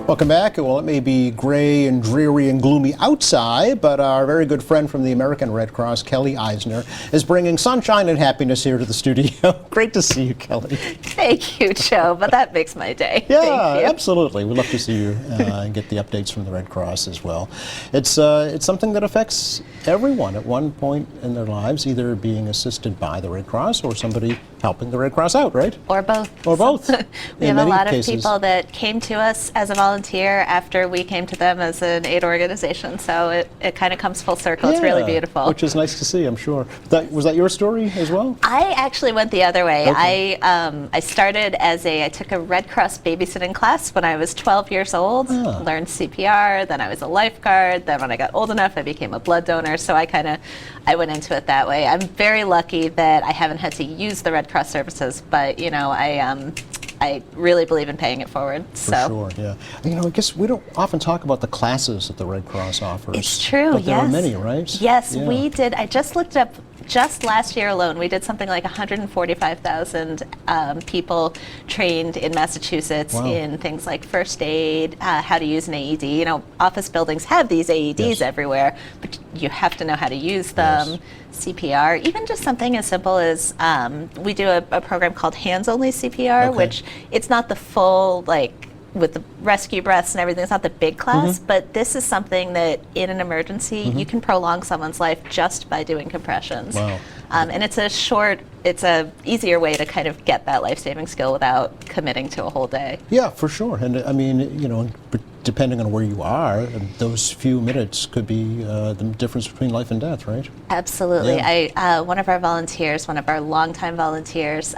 Welcome back. Well, it may be gray and dreary and gloomy outside, but our very good friend from the American Red Cross, Kelly Eisner, is bringing sunshine and happiness here to the studio. Great to see you, Kelly. Thank you, Joe, but that makes my day. Yeah, Thank you. absolutely. We'd love to see you and get the updates from the Red Cross as well. It's something that affects everyone at one point in their lives, either being assisted by the Red Cross or somebody helping the Red Cross out, right? Or both. Or both. We have a lot of people that came to us as a volunteer after we came to them as an aid organization, so it kind of comes full circle. It's really beautiful. Which is nice to see, I'm sure. Was that your story as well? I actually went the other way. Okay. I started I took a Red Cross babysitting class when I was 12 years old, learned CPR, then I was a lifeguard, then when I got old enough I became a blood donor, so I went into it that way. I'm very lucky that I haven't had to use the Red Cross services, but you know, I really believe in paying it forward. For sure, yeah. You know, I guess we don't often talk about the classes that the Red Cross offers. It's true, but there are many, right? Yes, yeah. we did. I just looked up, just last year alone, we did something like 145,000 people trained in Massachusetts in things like first aid, how to use an AED. You know, office buildings have these AEDs everywhere, but you have to know how to use them. Yes. CPR, even just something as simple as we do a program called hands-only CPR, which it's not the full, like, with the rescue breaths and everything, it's not the big class, but this is something that in an emergency you can prolong someone's life just by doing compressions. Wow. And it's a easier way to kind of get that life-saving skill without committing to a whole day. Yeah, for sure. And I mean, you know, depending on where you are, those few minutes could be the difference between life and death, right? Absolutely. Yeah. One of our volunteers, one of our longtime volunteers,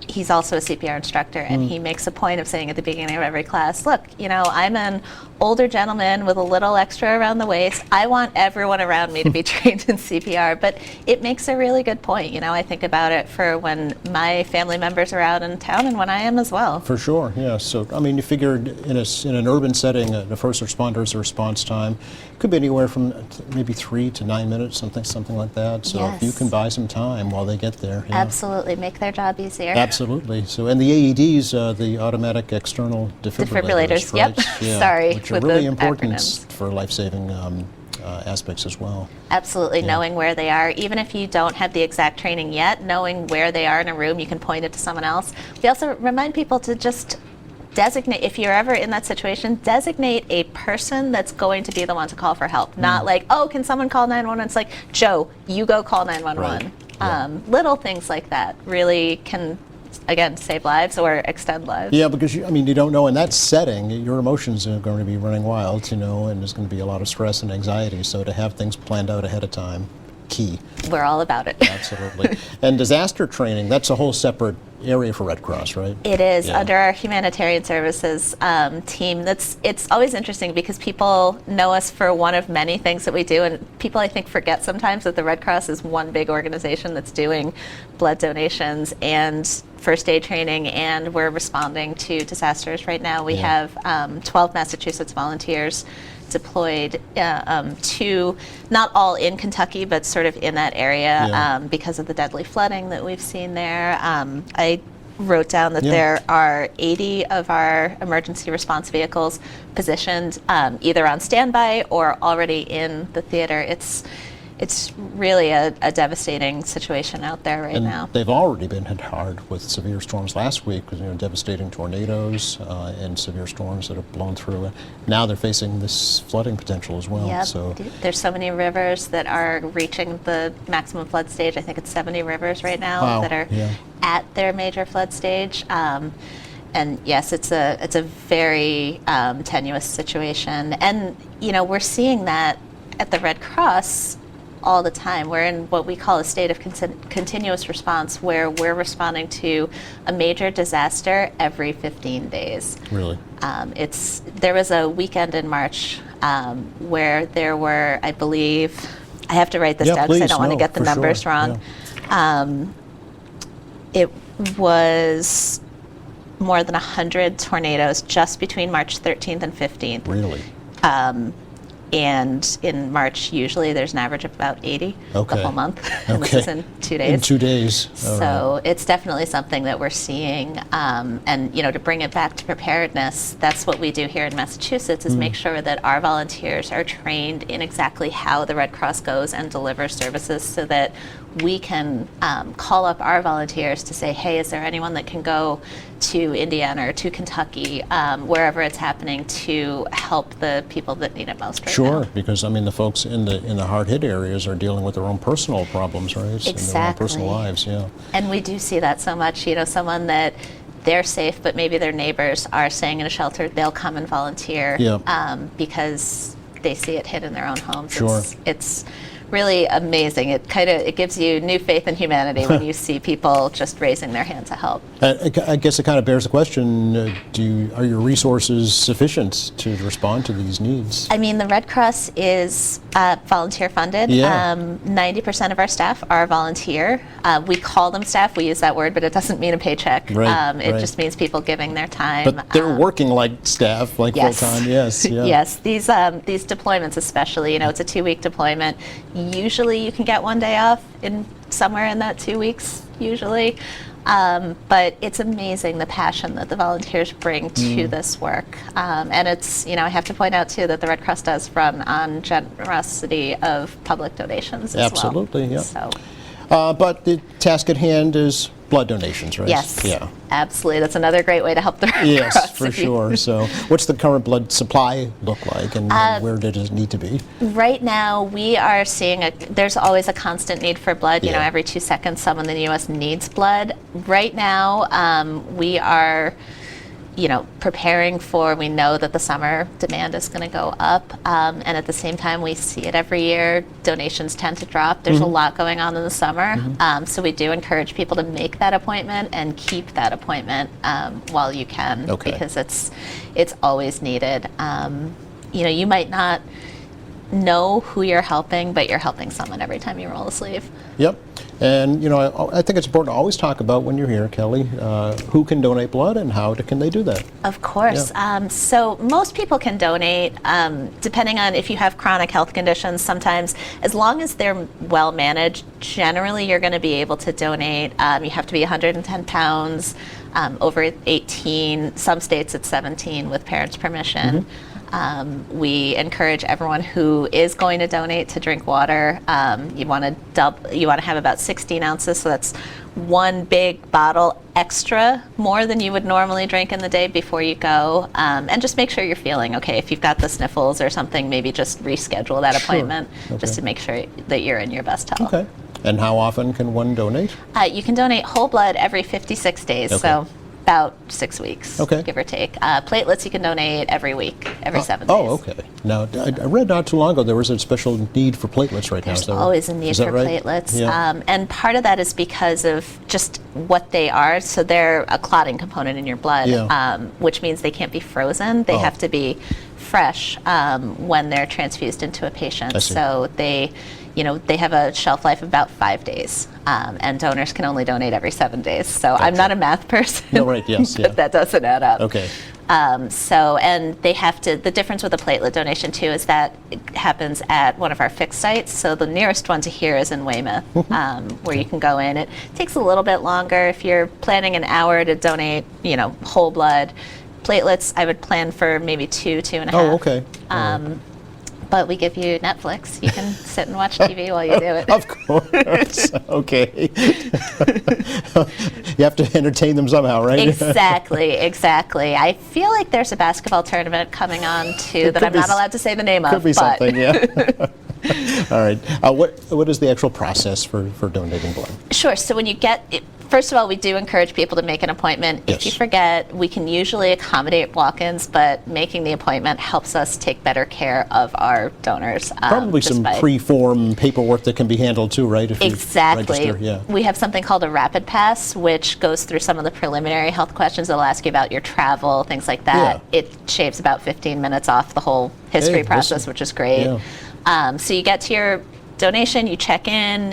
he's also a CPR instructor, and he makes a point of saying at the beginning of every class, look, you know, I'm an older gentleman with a little extra around the waist. I want everyone around me to be trained in CPR, but it makes a really good point. You know, I think about it for when my family members are out in town and when I am as well. For sure, yeah. So, I mean, you figured in an urban setting, the first responders' response time could be anywhere from maybe 3 to 9 minutes, something like that. So if you can buy some time while they get there. Yeah. Absolutely, make their job easier. Absolutely. So, and the AEDs, the automatic external defibrillators, right? Yep. Yeah, Sorry, which are really important acronyms. for life-saving aspects as well. Absolutely, knowing where they are, even if you don't have the exact training yet, knowing where they are in a room, you can point it to someone else. We also remind people to just designate, if you're ever in that situation, designate a person that's going to be the one to call for help. Not like, oh, can someone call 911? It's like, Joe, you go call 911. Right. Little things like that really can, again, save lives or extend lives. Yeah, because you don't know in that setting, your emotions are going to be running wild, you know, and there's going to be a lot of stress and anxiety. So to have things planned out ahead of time, key. We're all about it. Absolutely. And disaster training, that's a whole separate area for Red Cross, right? It is. Under our humanitarian services team. It's always interesting because people know us for one of many things that we do, and people, I think, forget sometimes that the Red Cross is one big organization that's doing blood donations and first aid training, and we're responding to disasters right now. We have 12 Massachusetts volunteers deployed to, not all in Kentucky, but sort of in that area because of the deadly flooding that we've seen there. I wrote down that there are 80 of our emergency response vehicles positioned either on standby or already in the theater. It's really a devastating situation out there right now. They've already been hit hard with severe storms last week, with devastating tornadoes and severe storms that have blown through. Now they're facing this flooding potential as well. Yep. So there's so many rivers that are reaching the maximum flood stage. I think it's 70 rivers right now that are at their major flood stage. And yes, it's a very tenuous situation. And you know, we're seeing that at the Red Cross all the time. We're in what we call a state of continuous response, where we're responding to a major disaster every 15 days. Really? There was a weekend in March where there were, I believe, I have to write this down because I don't want to get the numbers wrong. It was more than 100 tornadoes just between March 13th and 15th. Really? and in March, usually there's an average of about 80 Okay. the whole month. And this Okay. is in 2 days. In 2 days. All right. So it's definitely something that we're seeing. And, to bring it back to preparedness, that's what we do here in Massachusetts, is make sure that our volunteers are trained in exactly how the Red Cross goes and delivers services, so that we can call up our volunteers to say, hey, is there anyone that can go to Indiana or to Kentucky, wherever it's happening, to help the people that need it most right Sure, now? because I mean the folks in the hard hit areas are dealing with their own personal problems, right? In their own personal Exactly. lives, yeah. And we do see that so much. Someone that they're safe, but maybe their neighbors are staying in a shelter, they'll come and volunteer Yeah. because they see it hit in their own homes. Sure. It's really amazing. It gives you new faith in humanity when you see people just raising their hand to help. I guess it kind of bears the question: are your resources sufficient to respond to these needs? I mean, the Red Cross is volunteer funded. Yeah. 90% of our staff are volunteer. We call them staff. We use that word, but it doesn't mean a paycheck. Right, It right. just means people giving their time. But they're working like staff, like Yes. full time. Yes. Yeah. Yes, these deployments especially, it's a 2-week deployment. Usually you can get 1 day off in somewhere in that 2 weeks, usually. But it's amazing the passion that the volunteers bring to this work. And it's, I have to point out too that the Red Cross does run on generosity of public donations as Absolutely, well. yeah. So, But the task at hand is blood donations, right? yes, Yeah. absolutely. That's another great way to help the Red Yes, Cross. for if you- sure. So, what's the current blood supply look like, and where did it need to be? Right now, we are seeing there's always a constant need for blood. Yeah. Every 2 seconds, someone in the U.S. needs blood. Right now, we are, preparing for, we know that the summer demand is going to go up. And at the same time, we see it every year. Donations tend to drop. There's a lot going on in the summer. So we do encourage people to make that appointment and keep that appointment while you can, Okay. because it's always needed. You might not know who you're helping, but you're helping someone every time you roll a sleeve. Yep. And, I think it's important to always talk about when you're here, Kelly, who can donate blood and how can they do that? Of course. So most people can donate, depending on if you have chronic health conditions. Sometimes, as long as they're well managed, generally you're going to be able to donate. You have to be 110 pounds, over 18. Some states it's 17 with parents' permission. We encourage everyone who is going to donate to drink water. You want to have about 16 ounces, so that's one big bottle extra, more than you would normally drink in the day before you go. And just make sure you're feeling okay. If you've got the sniffles or something, maybe just reschedule that Sure. appointment, Okay. just to make sure that you're in your best health. Okay. And how often can one donate? You can donate whole blood every 56 days, Okay. so about 6 weeks, Okay. give or take. Platelets you can donate every week, every 7 days. Oh, okay. Now, I read not too long ago there was a special need for platelets right There's now. So always a need is that for right? platelets. Yeah. And part of that is because of just what they are. So they're a clotting component in your blood, Yeah. which means they can't be frozen. They Oh. have to be fresh when they're transfused into a patient. I see. So they have a shelf life of about 5 days, and donors can only donate every 7 days. So I'm not a math person. No, right, yes, but yeah. that doesn't add up. Okay. And they have to, the difference with a platelet donation too is that it happens at one of our fixed sites. So the nearest one to here is in Weymouth, where you can go in. It takes a little bit longer. If you're planning an hour to donate, whole blood, platelets, I would plan for maybe 2.5. Oh, okay. But we give you Netflix. You can sit and watch TV while you do it. Of course. Okay. You have to entertain them somehow, right? Exactly. I feel like there's a basketball tournament coming on too that could I'm be not allowed to say the name of. Could be but something, yeah. All right. What is the actual process for donating blood? Sure. So when you first of all, we do encourage people to make an appointment. Yes. If you forget, we can usually accommodate walk-ins, but making the appointment helps us take better care of our donors. Probably just some by- pre-form paperwork that can be handled too, right? If you Exactly. register, yeah. We have something called a Rapid Pass, which goes through some of the preliminary health questions. It'll ask you about your travel, things like that. Yeah. It shaves about 15 minutes off the whole history Hey, process, listen. which is great. Yeah. So you get to your donation, you check in,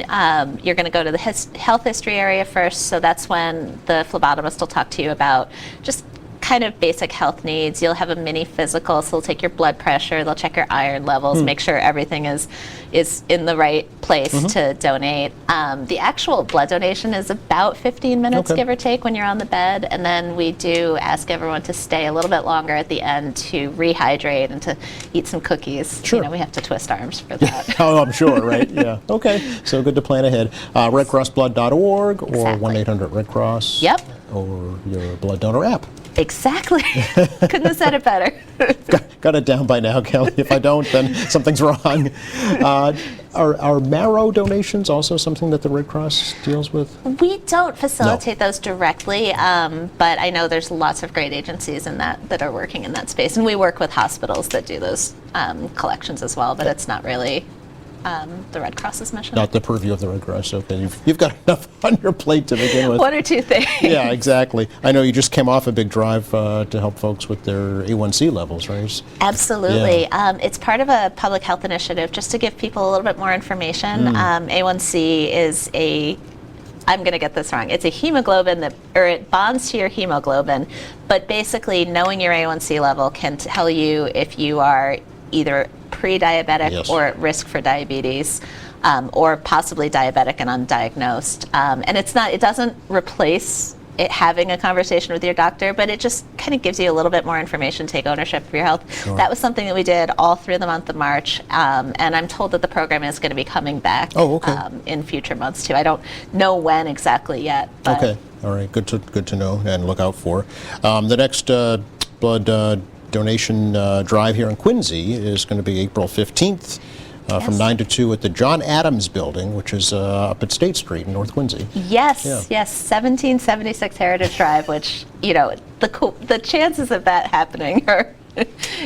you're going to go to the health history area first. So that's when the phlebotomist will talk to you about just kind of basic health needs. You'll have a mini physical, so they'll take your blood pressure, they'll check your iron levels, make sure everything is in the right place to donate. The actual blood donation is about 15 minutes, Okay. give or take, when you're on the bed, and then we do ask everyone to stay a little bit longer at the end to rehydrate and to eat some cookies. Sure. You know, we have to twist arms for that. Oh, I'm sure, right? Yeah. Okay. So good to plan ahead. RedCrossBlood.org or Exactly. 1-800-RED-CROSS. Yep. Or your blood donor app. Exactly. Couldn't have said it better. Got it down by now, Kelly. If I don't, then something's wrong. Are marrow donations also something that the Red Cross deals with? We don't facilitate those directly, but I know there's lots of great agencies that are working in that space, and we work with hospitals that do those collections as well. But it's not really the Red Cross's mission. Not the purview of the Red Cross. Okay, you've got enough on your plate to begin with. One or two things. Yeah, exactly. I know you just came off a big drive to help folks with their A1C levels, right? Absolutely. It's part of a public health initiative just to give people a little bit more information. A1C is I'm going to get this wrong. It's a hemoglobin it bonds to your hemoglobin, but basically knowing your A1C level can tell you if you are either pre-diabetic Yes. or at risk for diabetes, or possibly diabetic and undiagnosed. And it doesn't replace having a conversation with your doctor, but it just kind of gives you a little bit more information, take ownership of your health. Sure. That was something that we did all through the month of March, and I'm told that the program is going to be coming back in future months too. I don't know when exactly yet. But Okay, all right, good to know and look out for. The next blood donation drive here in Quincy is going to be April 15th. From Yes. 9 to 2 at the John Adams Building, which is up at State Street in North Quincy. Yes, Yeah. yes, 1776 Heritage Drive, which, the chances of that happening are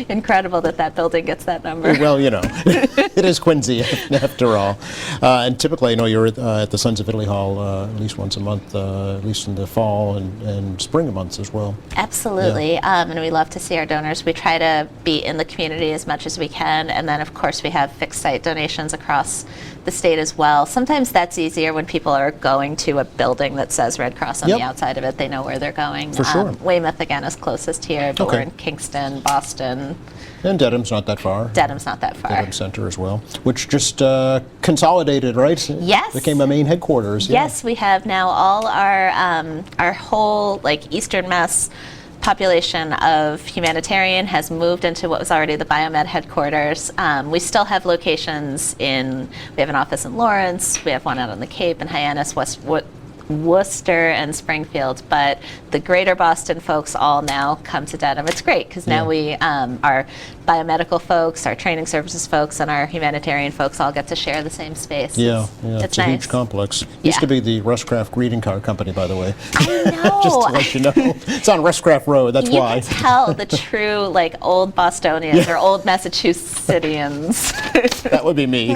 incredible that building gets that number. Well, it is Quincy after all. And typically, I know you're at the Sons of Italy Hall at least once a month, at least in the fall and spring months as well. Absolutely, and we love to see our donors. We try to be in the community as much as we can, and then of course we have fixed site donations across the state as well. Sometimes that's easier when people are going to a building that says Red Cross on Yep. the outside of it. They know where they're going. For sure. Weymouth again is closest here, but Okay. we're in Kingston, Boston. And Dedham's not that far. Dedham's not that far. Dedham Center as well, which just consolidated, right? Yes. Became a main headquarters. Yeah. Yes, we have now all our whole Eastern Mass population of humanitarian has moved into what was already the Biomed headquarters. We still have locations we have an office in Lawrence, we have one out on the Cape in Hyannis, Worcester and Springfield, but the greater Boston folks all now come to Dedham. It's great because now we, our biomedical folks, our training services folks, and our humanitarian folks all get to share the same space. Yeah, It's it's a nice. huge complex. Used Yeah. to be the Rustcraft Greeting Card Company, by the way. I know. Just to let you know. It's on Rustcraft Road, that's You why. can tell the true old Bostonians or old Massachusettsians. That would be me.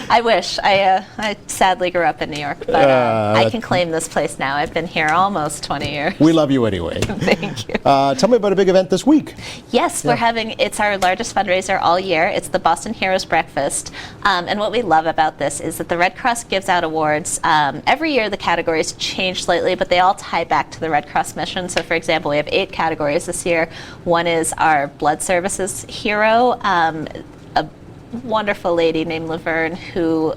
I wish. I sadly grew up in New York, but I can claim this place now. I've been here almost 20 years. We love you anyway. Thank you. Tell me about a big event this week. Yes, it's our largest fundraiser all year. It's the Boston Heroes Breakfast. And what we love about this is that the Red Cross gives out awards. Every year the categories change slightly, but they all tie back to the Red Cross mission. So for example, we have 8 categories this year. One is our Blood Services Hero, a wonderful lady named Laverne who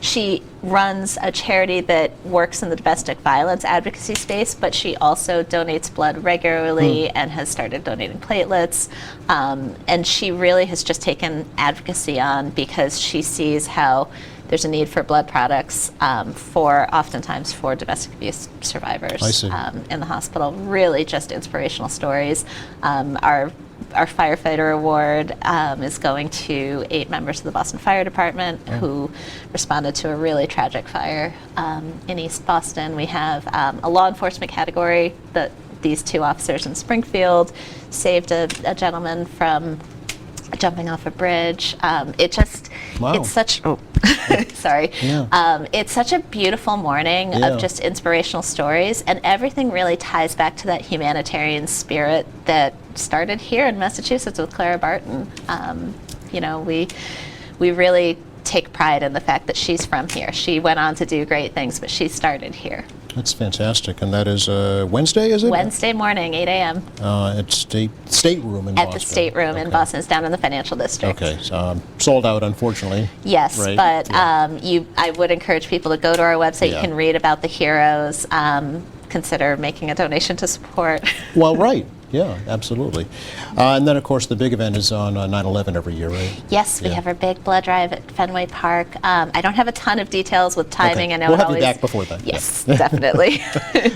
she runs a charity that works in the domestic violence advocacy space, but she also donates blood regularly and has started donating platelets. And she really has just taken advocacy on because she sees how there's a need for blood products oftentimes for domestic abuse survivors I see. in the hospital. Really just inspirational stories. Our firefighter award is going to 8 members of the Boston Fire Department who responded to a really tragic fire in East Boston. We have a law enforcement category that these 2 officers in Springfield saved a gentleman from jumping off a bridge. Wow. It's such, sorry. Yeah. It's such a beautiful morning Yeah. of just inspirational stories, and everything really ties back to that humanitarian spirit that started here in Massachusetts with Clara Barton. We really take pride in the fact that she's from here. She went on to do great things, but she started here. That's fantastic. And that is Wednesday, is it? Wednesday morning, 8 a.m. At State Room in At Boston. the State Room in Okay. Boston. It's down in the Financial District. Okay, so, sold out, unfortunately. Yes, Right, but yeah. I would encourage people to go to our website. Yeah. You can read about the heroes. Consider making a donation to support. Well, right. Yeah, absolutely. And then, of course, the big event is on 9/11 every year, right? Yes, we Yeah. have our big blood drive at Fenway Park. I don't have a ton of details with timing. Okay. I know We'll it have always, you back before then. Yes, definitely.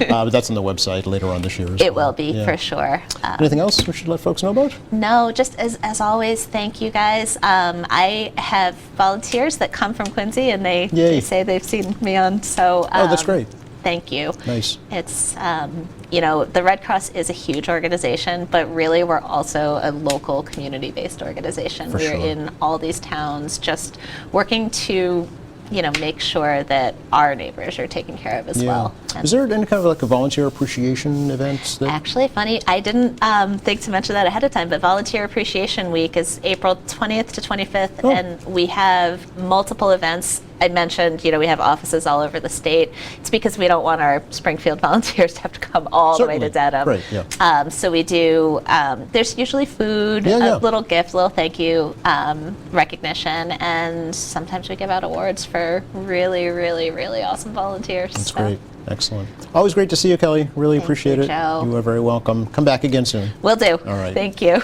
But that's on the website later on this year as It well. will be Yeah. for sure. Anything else we should let folks know about? No, just as always, thank you guys. I have volunteers that come from Quincy, and they Yay. say they've seen me on. So Oh, that's great. Thank you. Nice. It's the Red Cross is a huge organization, but really we're also a local community-based organization. For We're sure. in all these towns, just working to make sure that our neighbors are taken care of as well. And Is there any kind of like a volunteer appreciation event? That, actually, funny, I didn't think to mention that ahead of time, but Volunteer Appreciation Week is April 20th to 25th, Oh. and we have multiple events. I mentioned, we have offices all over the state. It's because we don't want our Springfield volunteers to have to come all the way to Certainly. Dedham. Right, yeah. So we do, there's usually food, Yeah, yeah. a little gift, little thank you, recognition, and sometimes we give out awards for really, really, really awesome volunteers. That's So great. Excellent. Always great to see you, Kelly. Really Thank appreciate you, it. Joe. You are very welcome. Come back again soon. Will do. All right. Thank you.